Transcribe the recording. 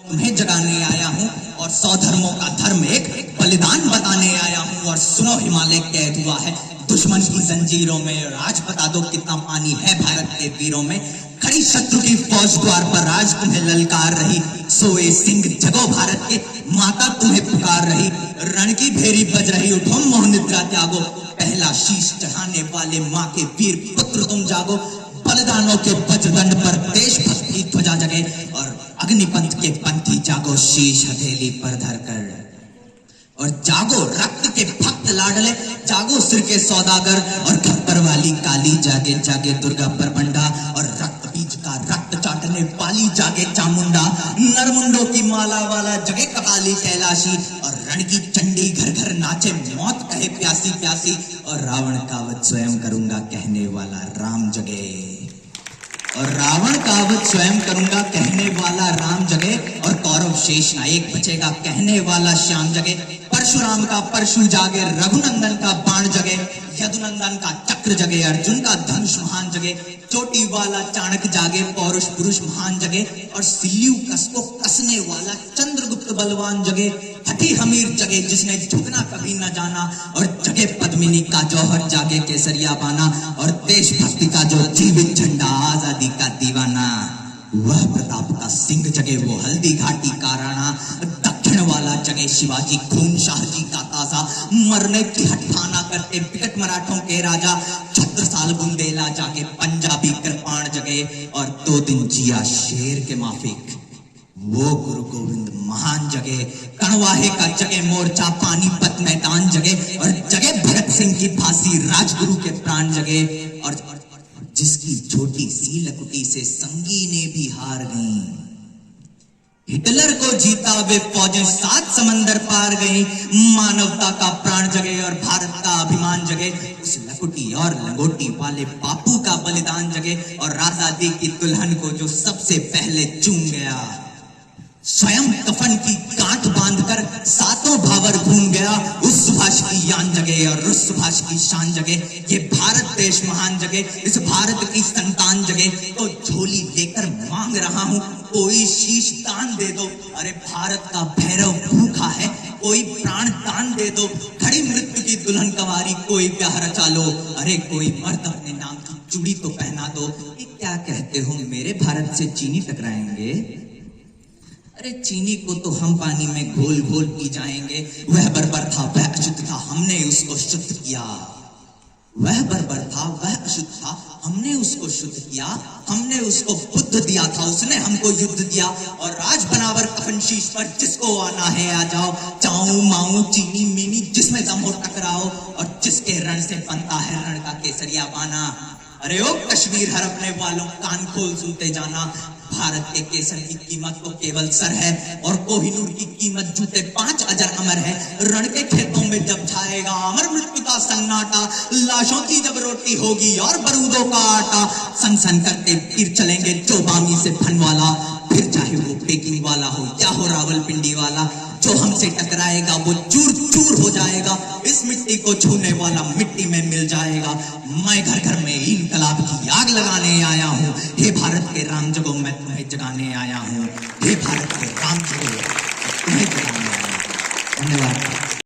तुम्हें जगाने आया हूँ और 100 धर्मों का धर्म एक बलिदान बताने आया हूँ। और सुनो, हिमालय कैद हुआ है दुश्मन की जंजीरों में, और आज बता दो कितना पानी है भारत के वीरों में। खड़ी शत्रु की फौज द्वार पर आज तुम्हें ललकार रही, सोए सिंह जगो भारत के, माता तुम्हें पुकार रही। रण की भेरी बज रही, उठो मोह निद्रा त्यागो, पहला शीश चढ़ाने वाले माँ के वीर पुत्र तुम जागो। बलिदानों के वज्रदंड पर देशभक्ति ध्वजा जगे, और अग्निपंथ के पंथी जागो शीश हथेली पर धरकर। और जागो रक्त के भक्त लाडले, जागो सिर के सौदागर, और खप्पर वाली काली जागे जागे दुर्गा परबंडा, और रक्त बीज का रक्त चाटने वाली जागे चामुंडा। नरमुंडों की माला वाला जगे कपाली कैलाशी, और रण की चंडी घर घर नाचे मौत कहे प्यासी प्यासी। और रावण का वध स्वयं करूंगा कहने वाला राम जगे, और रावण का वध स्वयं करूंगा कहने वाला राम जगे। और कौरव शेष नायक बचेगा कहने वाला श्याम जगे। परशुराम का परशु जागे, रघुनंदन का बाण जगे, यदुनंदन का चक्र जगे, अर्जुन का धनुष महान जगे। चोटी वाला चाणक्य जागे, पौरुष पुरुष महान जगे। और सिल्यूकस को कसने वाला चंद्रगुप्त बलवान जगे। हठी हमीर जगे जिसने झुकना कभी न जाना, और जगे पद्मिनी का जौहर, जागे केसरिया बाना। और देशभक्ति का जो जीवित झंडा, आजादी का दीवाना, वह प्रताप का सिंह जगे, वो हल्दी घाटी का राणा। दक्षिण वाला जगे शिवाजी, खून शाहजी का ताजा, मरने की हटखाना करते विकट मराठों के राजा। छत्रसाल बुंदेला जागे, पंजाबी कृपाण जगे, और 2 दिन जिया शेर के माफिक वो गुरु गोविंद महान जगे। कणवाहे का जगे मोर्चा, पानीपत मैदान जगे, और जगे भगत सिंह की फांसी, राजगुरु के प्राण जगे। और जिसकी छोटी सी लकुटी से संगीने भी हार गईं, हिटलर को जीता वे फौजें 7 समंदर पार गई। मानवता का प्राण जगे, और भारत का अभिमान जगे। उस लकुटी और लंगोटी वाले बापू का बलिदान जगे, और आजादी की दुल्हन को जो सबसे पहले चूम गया, स्वयं कफन की गांठ बांधकर 7 भावर घूम गया। उस सुभाष की यान जगे, और उस सुभाष की शान जगे। ये भारत देश महान जगे, इस भारत की संतान जगे। तो झोली लेकर मांग रहा हूं, कोई शीश दान दे दो। अरे भारत का भैरव भूखा है, कोई प्राण दान दे दो। खड़ी मृत्यु की दुल्हन कवारी, कोई प्यार रचा लो। अरे कोई मर्द अपने नाम की चूड़ी तो पहना दो। ये क्या कहते हो, मेरे भारत से चीनी टकराएंगे? अरे चीनी को तो हम पानी में घोल घोल पी जाएंगे। वह बर्बर था, वह अशुद्ध था, हमने उसको शुद्ध किया। वह बर्बर था, वह अशुद्ध था, हमने उसको शुद्ध किया। हमने उसको बुद्ध दिया था, उसने हमको युद्ध दिया। और राज बनावर कफन शीश पर, जिसको आना है आ जाओ। चाऊ माऊ चीनी मीनी जिसमें दम हो टकराओ, और जिसके रण से बनता है रण का केसरिया बाना। अरे ओ कश्मीर हर अपने वालों, कान खोल सुनते जाना। भारत के केसर की कीमत तो केवल सर है, और कोहिनूर की कीमत जूते 5 अजर अमर है। रण के खेतों में जब छाएगा अमर मृत्यु का सन्नाटा, लाशों की जब रोटी होगी और बरूदों का आटा। सन सन करते तीर चलेंगे चौबामी से फनवाला, फिर चाहे वो पेकिंग वाला हो या हो रावलपिंडी वाला। जो हमसे टकराएगा वो चूर चूर हो जाएगा, इस मिट्टी को छूने वाला मिट्टी में मिल जाएगा। मैं घर घर में इनकलाब की आग लगाने आया हूँ। हे भारत के राम जगो, मैं तुम्हें जगाने आया हूँ। हे भारत के राम जगो, तुम्हें जगाने आया हूँ। धन्यवाद।